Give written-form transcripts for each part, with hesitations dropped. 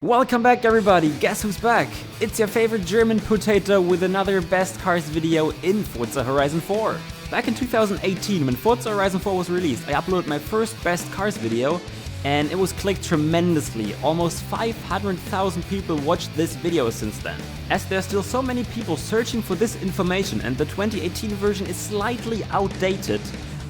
Welcome back everybody, guess who's back? It's your favorite German potato with another best cars video in Forza Horizon 4. Back in 2018, when Forza Horizon 4 was released, I uploaded my first best cars video and it was clicked tremendously. Almost 500,000 people watched this video since then. As there are still so many people searching for this information and the 2018 version is slightly outdated,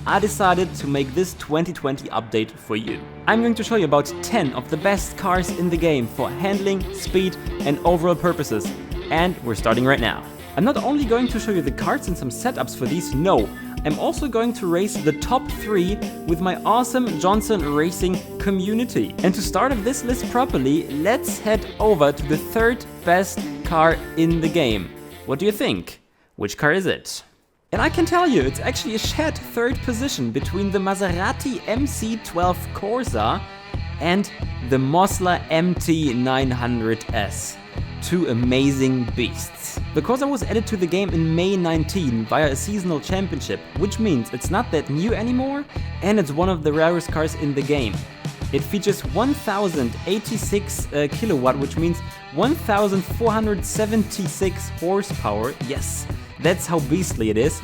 I decided to make this 2020 update for you. I'm going to show you about 10 of the best cars in the game for handling, speed and overall purposes. And we're starting right now. I'm not only going to show you the cards and some setups for these, no. I'm also going to race the top 3 with my awesome Johnson Racing community. And to start off this list properly, let's head over to the third best car in the game. What do you think? Which car is it? And I can tell you, it's actually a shared third position between the Maserati MC12 Corsa and the Mosler MT900S. Two amazing beasts. The Corsa was added to the game in May 19 via a seasonal championship, which means it's not that new anymore and it's one of the rarest cars in the game. It features 1086 kilowatt, which means 1476 horsepower, yes, that's how beastly it is,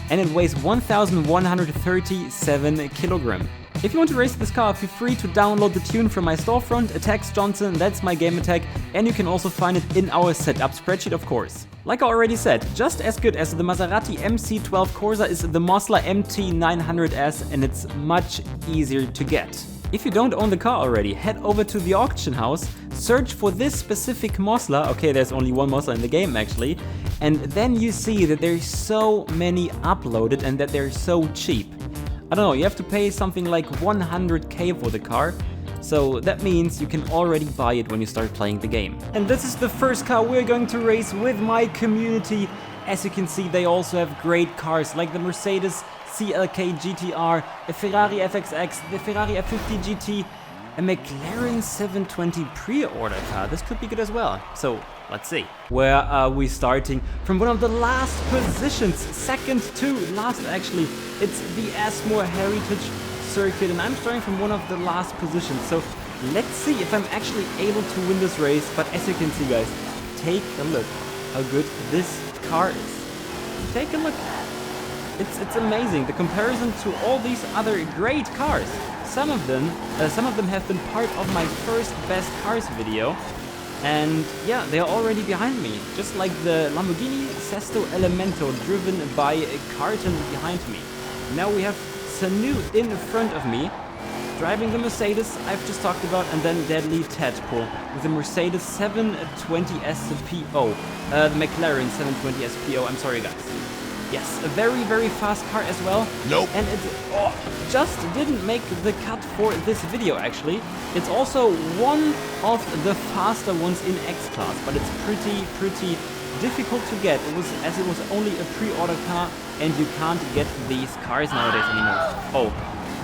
and it weighs 1137 kilogram. If you want to race this car, feel free to download the tune from my storefront, aTTaX Johnson, that's my gamertag, and you can also find it in our setup spreadsheet of course. Like I already said, just as good as the Maserati MC12 Corsa is the Mosler MT900S, and it's much easier to get. If you don't own the car already, head over to the auction house, search for this specific Mosler, okay there's only one Mosler in the game actually, and then you see that there's so many uploaded and that they're so cheap. I don't know, you have to pay something like 100k for the car, so that means you can already buy it when you start playing the game. And this is the first car we're going to race with my community. As you can see, they also have great cars like the Mercedes CLK GTR, a Ferrari FXX, the Ferrari F50 GT, a McLaren 720 pre-order car. This could be good as well. So let's see. Where are we starting? From one of the last positions, second to last actually. It's the Asmore Heritage Circuit and I'm starting from one of the last positions. So let's see if I'm actually able to win this race. But as you can see guys, take a look how good this car is. Take a look. It's amazing, the comparison to all these other great cars. Some of them have been part of my first best cars video, and yeah, they are already behind me. Just like the Lamborghini Sesto Elemento driven by Carton behind me. Now we have Sanu in front of me, driving the Mercedes I've just talked about, and then Deadly Tadpole with the Mercedes 720 SPO, the McLaren 720 SPO, I'm sorry guys. Yes, a very fast car as well. Nope. And it just didn't make the cut for this video actually. It's also one of the faster ones in X-Class, but it's pretty difficult to get. It was only a pre-order car and you can't get these cars nowadays anymore. Oh,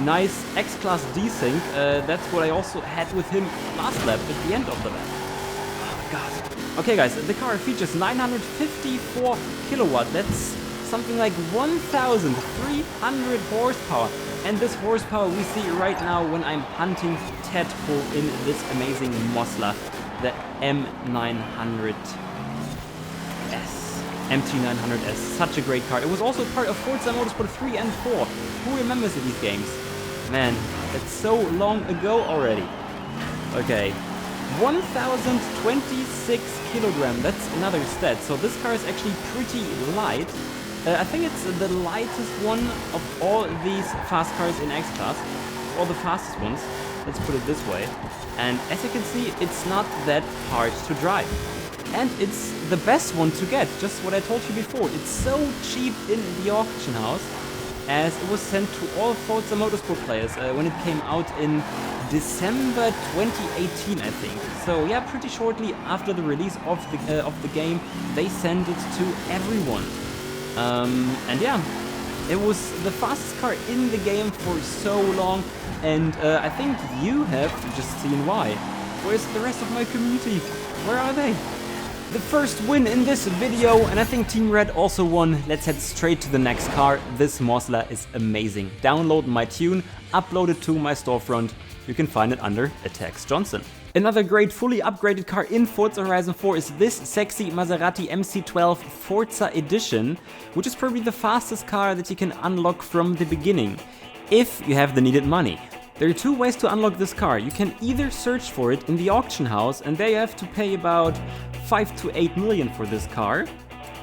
nice X-Class desync. That's what I also had with him last lap at the end of the lap. Oh my god. Okay guys, the car features 954 kilowatt. That's something like 1,300 horsepower, and this horsepower we see right now when I'm hunting Tadpole in this amazing Mosler, the MT900S, such a great car. It was also part of Forza Motorsport 3 and 4. Who remembers these games? Man, it's so long ago already. Okay, 1,026 kilogram, that's another stat, so this car is actually pretty light. I think it's the lightest one of all these fast cars in X-Class, or the fastest ones, let's put it this way. And as you can see, it's not that hard to drive. And it's the best one to get, just what I told you before. It's so cheap in the auction house, as it was sent to all Forza Motorsport players when it came out in December 2018, I think. So yeah, pretty shortly after the release of the game, they sent it to everyone. And yeah, it was the fastest car in the game for so long, and I think you have just seen why. Where's the rest of my community? Where are they? The first win in this video, and I think Team Red also won. Let's head straight to the next car. This Mosler is amazing. Download my tune, upload it to my storefront. You can find it under aTTaX Johnson. Another great fully upgraded car in Forza Horizon 4 is this sexy Maserati MC12 Forza Edition, which is probably the fastest car that you can unlock from the beginning, if you have the needed money. There are two ways to unlock this car. You can either search for it in the auction house, and there you have to pay about 5 to 8 million for this car.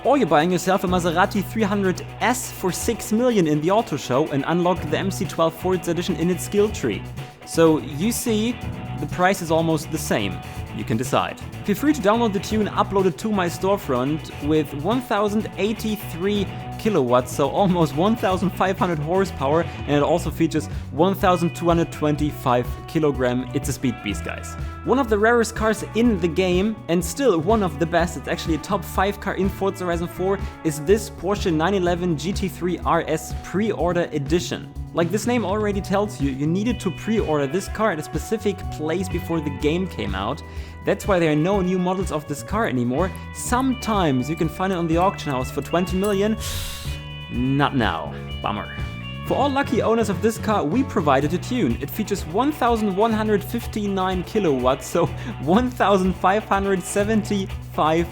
Or you're buying yourself a Maserati 300S for 6 million in the auto show and unlock the MC12 Forza Edition in its skill tree. So you see, the price is almost the same. You can decide. Feel free to download the tune uploaded to my storefront with 1083 kilowatts, so almost 1500 horsepower, and it also features 1225 kilogram. It's a speed beast, guys. One of the rarest cars in the game, and still one of the best, it's actually a top 5 car in Forza Horizon 4, is this Porsche 911 GT3 RS Pre-Order Edition. Like this name already tells you, you needed to pre-order this car at a specific place before the game came out. That's why there are no new models of this car anymore. Sometimes you can find it on the auction house for 20 million. Not now. Bummer. For all lucky owners of this car, we provided a tune. It features 1159 kilowatts, so 1575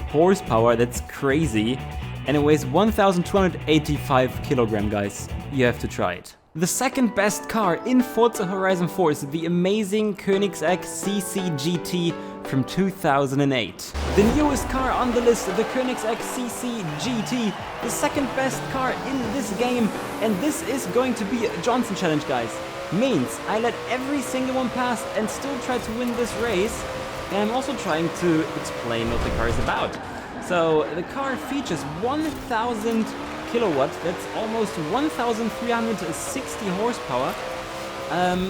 horsepower. That's crazy. And it weighs 1285 kilogram, guys. You have to try it. The second best car in Forza Horizon 4 is the amazing Koenigsegg CC GT from 2008. The newest car on the list, the Koenigsegg CC GT, the second best car in this game, and this is going to be a Johnson challenge, guys. Means I let every single one pass and still try to win this race, and I'm also trying to explain what the car is about. So the car features 1000 kilowatts, that's almost 1360 horsepower.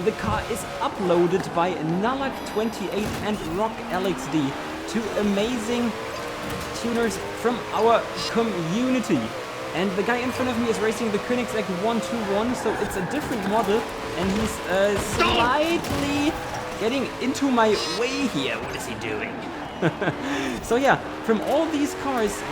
The car is uploaded by Nalak28 and Rock LXD, two amazing tuners from our community. And the guy in front of me is racing the Koenigsegg 121, so it's a different model, and he's slightly getting into my way here. What is he doing? So yeah, from all these cars,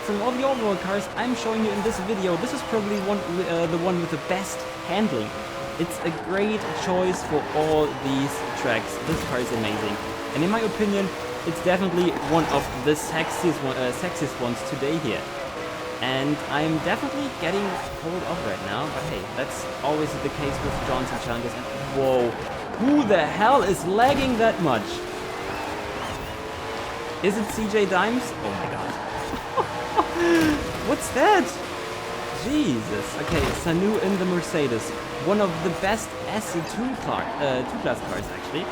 from all the overall cars I'm showing you in this video, this is probably the one with the best handling. It's a great choice for all these tracks. This car is amazing, and in my opinion, it's definitely one of the sexiest ones today here. And I'm definitely getting pulled off right now, but hey, that's always the case with Johnson challenges. And whoa, who the hell is lagging that much? Is it CJ Dimes? Oh my god. What's that? Jesus. Okay, Sanu in the Mercedes. One of the best S2 class cars, actually.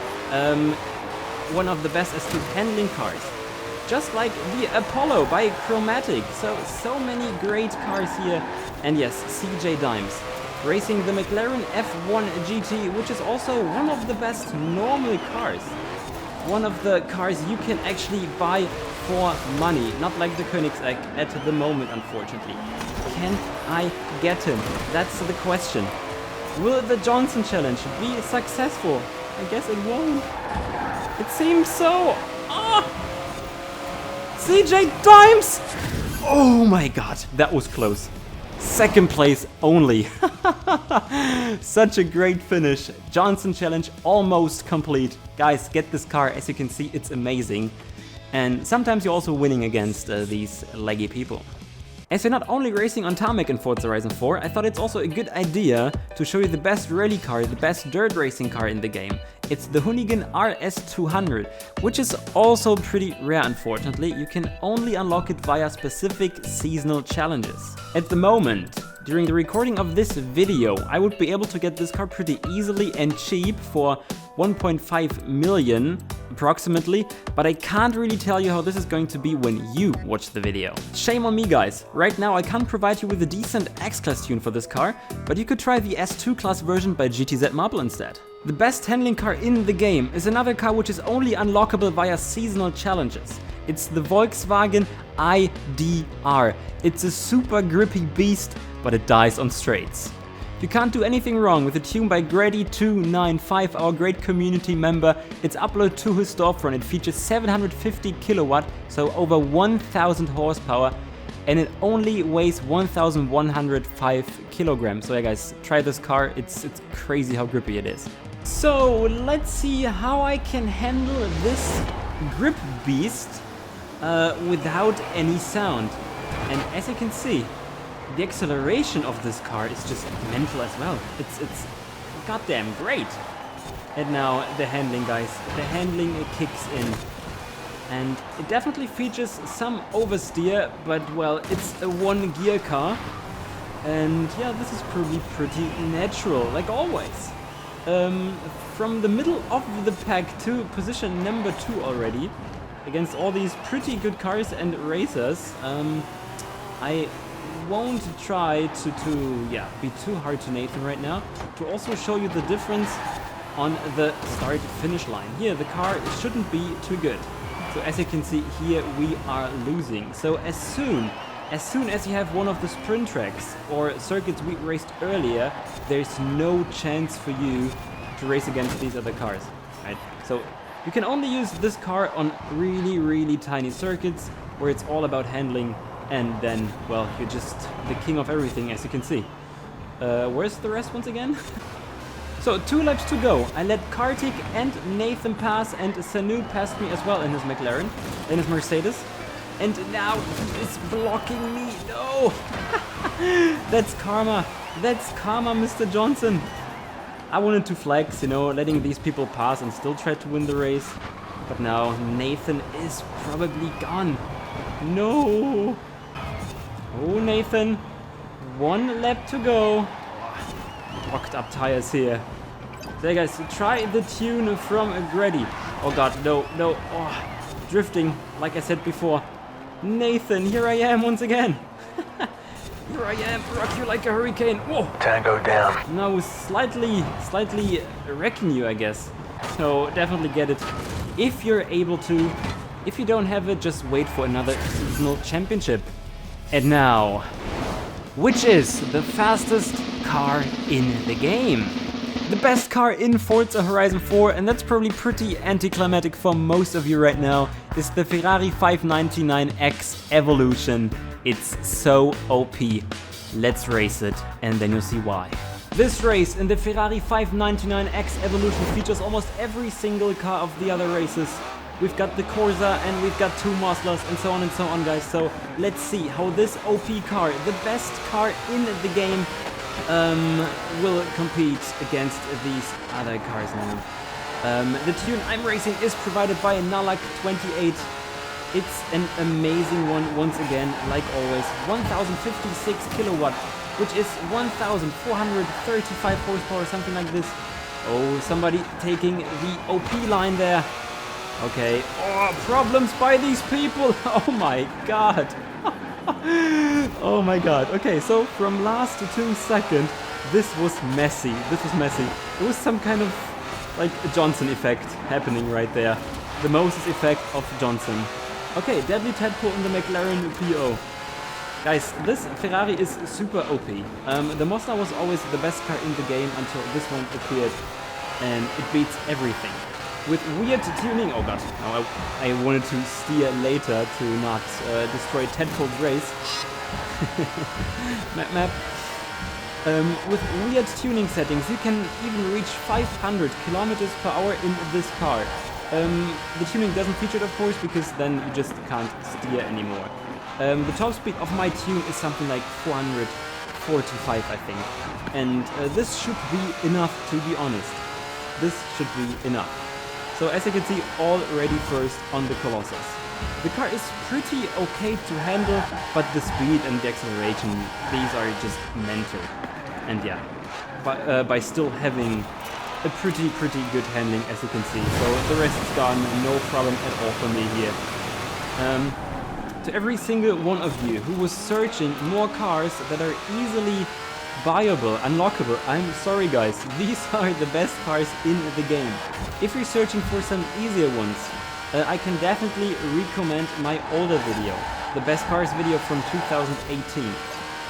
One of the best S2 handling cars. Just like the Apollo by Chromatic. So many great cars here. And yes, CJ Dimes. Racing the McLaren F1 GT, which is also one of the best normal cars. One of the cars you can actually buy for money, not like the Koenigsegg at the moment, unfortunately. Can I get him? That's the question. Will the Johnson challenge be successful? I guess it won't. It seems so. Ah! CJ Dimes! Oh my god, that was close. Second place only. Such a great finish. Johnson challenge almost complete. Guys, get this car. As you can see, it's amazing. And sometimes you're also winning against these laggy people. As you're not only racing on tarmac in Forza Horizon 4, I thought it's also a good idea to show you the best rally car, the best dirt racing car in the game. It's the Hooligan RS200, which is also pretty rare, unfortunately. You can only unlock it via specific seasonal challenges. At the moment, during the recording of this video, I would be able to get this car pretty easily and cheap for 1.5 million approximately, but I can't really tell you how this is going to be when you watch the video. Shame on me, guys. Right now I can't provide you with a decent X-Class tune for this car, but you could try the S2 Class version by GTZ Marble instead. The best handling car in the game is another car which is only unlockable via seasonal challenges. It's the Volkswagen ID.R. It's a super grippy beast, but it dies on straights. You can't do anything wrong with the tune by Grady295, our great community member. It's uploaded to his storefront. It features 750 kilowatt, so over 1000 horsepower, and it only weighs 1105 kilograms. So yeah guys, try this car. It's crazy how grippy it is. So let's see how I can handle this grip beast without any sound. And as you can see, the acceleration of this car is just mental as well. It's goddamn great. And now the handling, guys. The handling kicks in. And it definitely features some oversteer, but well, it's a one gear car. And yeah, this is probably pretty natural, like always. From the middle of the pack to position number 2 already, against all these pretty good cars and racers, I won't try to be too hard to Nathan right now, to also show you the difference on the start-finish line. Here, the car shouldn't be too good. So as you can see, here we are losing. So as soon as you have one of the sprint tracks or circuits we raced earlier, there's no chance for you to race against these other cars, right? So you can only use this car on really, really tiny circuits where it's all about handling, and then, well, you're just the king of everything, as you can see. Where's the rest once again? So 2 laps to go. I let Kartik and Nathan pass, and Sanu passed me as well in his McLaren, in his Mercedes. And now he is blocking me. No! That's karma. That's karma, Mr. Johnson. I wanted to flex, you know, letting these people pass and still try to win the race. But now Nathan is probably gone. No! Oh, Nathan. 1 lap to go. Locked up tires here. There, guys, try the tune from Grady. Oh god, no, no. Oh, drifting, like I said before. Nathan, here I am once again. Here I am, rock you like a hurricane. Whoa! Tango down. No, slightly wrecking you, I guess. So definitely get it if you're able to. If you don't have it, just wait for another seasonal championship. And now, which is the fastest car in the game? The best car in Forza Horizon 4, and that's probably pretty anticlimactic for most of you right now, is the Ferrari 599X Evolution. It's so OP. Let's race it, and then you'll see why. This race in the Ferrari 599X Evolution features almost every single car of the other races. We've got the Corsa and we've got 2 Mazdas and so on, guys. So let's see how this OP car, the best car in the game, will compete against these other cars now. The tune I'm racing is provided by Nalak28. It's an amazing one once again, like always. 1056 kilowatt, which is 1435 horsepower, something like this. Oh, somebody taking the OP line there. Okay. Oh, problems by these people. Oh my god. Oh my god. Okay, so from last to 2 seconds, this was messy. It was some kind of like a Johnson effect happening right there. The Moses effect of Johnson. Okay, Deadly Tadpole in the McLaren PO. Guys, this Ferrari is super OP. The Mazda was always the best car in the game until this one appeared, and it beats everything. With weird tuning, oh god, no, I wanted to steer later to not destroy Tadpole's race. map. With weird tuning settings, you can even reach 500 kilometers per hour in this car. The tuning doesn't feature it, of course, because then you just can't steer anymore. The top speed of my tune is something like 445, I think. And this should be enough, to be honest. This should be enough. So as you can see, already first on the Colossus. The car is pretty okay to handle, but the speed and the acceleration, these are just mental. And yeah, by still having a pretty good handling, as you can see. So the rest is gone, no problem at all for me here. To every single one of you who was searching more cars that are easily buyable, unlockable, I'm sorry guys, these are the best cars in the game. If you're searching for some easier ones, I can definitely recommend my older video, the best cars video from 2018.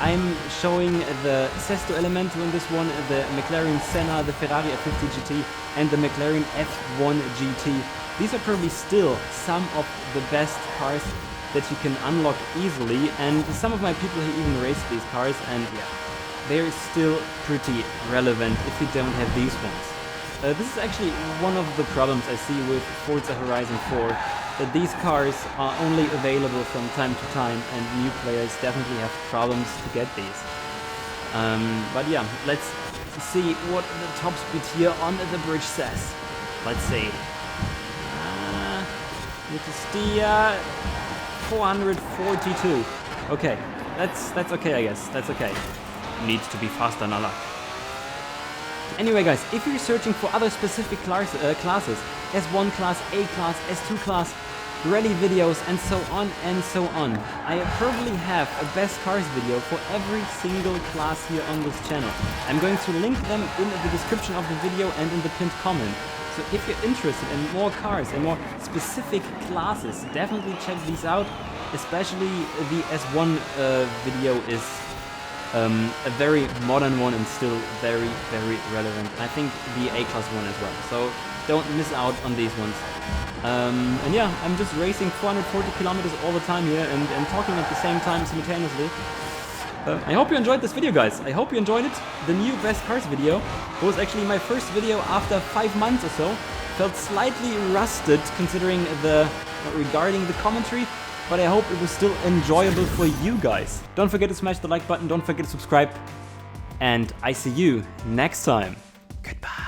I'm showing the Sesto Elemento in this one, the McLaren Senna, the Ferrari F50 GT and the McLaren F1 GT. These are probably still some of the best cars that you can unlock easily, and some of my people who even race these cars, and yeah, they're still pretty relevant if you don't have these ones. This is actually one of the problems I see with Forza Horizon 4, that these cars are only available from time to time, and new players definitely have problems to get these. But yeah, let's see what the top speed here on the bridge says. Let's see. Need to steer 442. Okay, that's okay, I guess. That's okay. Needs to be faster, Nala. Anyway, guys, if you're searching for other specific classes, S1 class, A class, S2 class, rally videos, and so on and so on, I probably have a best cars video for every single class here on this channel. I'm going to link them in the description of the video and in the pinned comment. So if you're interested in more cars and more specific classes, definitely check these out. Especially the S1 video is a very modern one and still very, very relevant. I think the A-Class one as well, so don't miss out on these ones. And yeah, I'm just racing 440 kilometers all the time here and talking at the same time simultaneously. I hope you enjoyed this video, guys. I hope you enjoyed it. The new Best Cars video. It was actually my first video after 5 months or so. Felt slightly rusted considering regarding the commentary, but I hope it was still enjoyable for you guys. Don't forget to smash the like button, don't forget to subscribe, and I see you next time. Goodbye.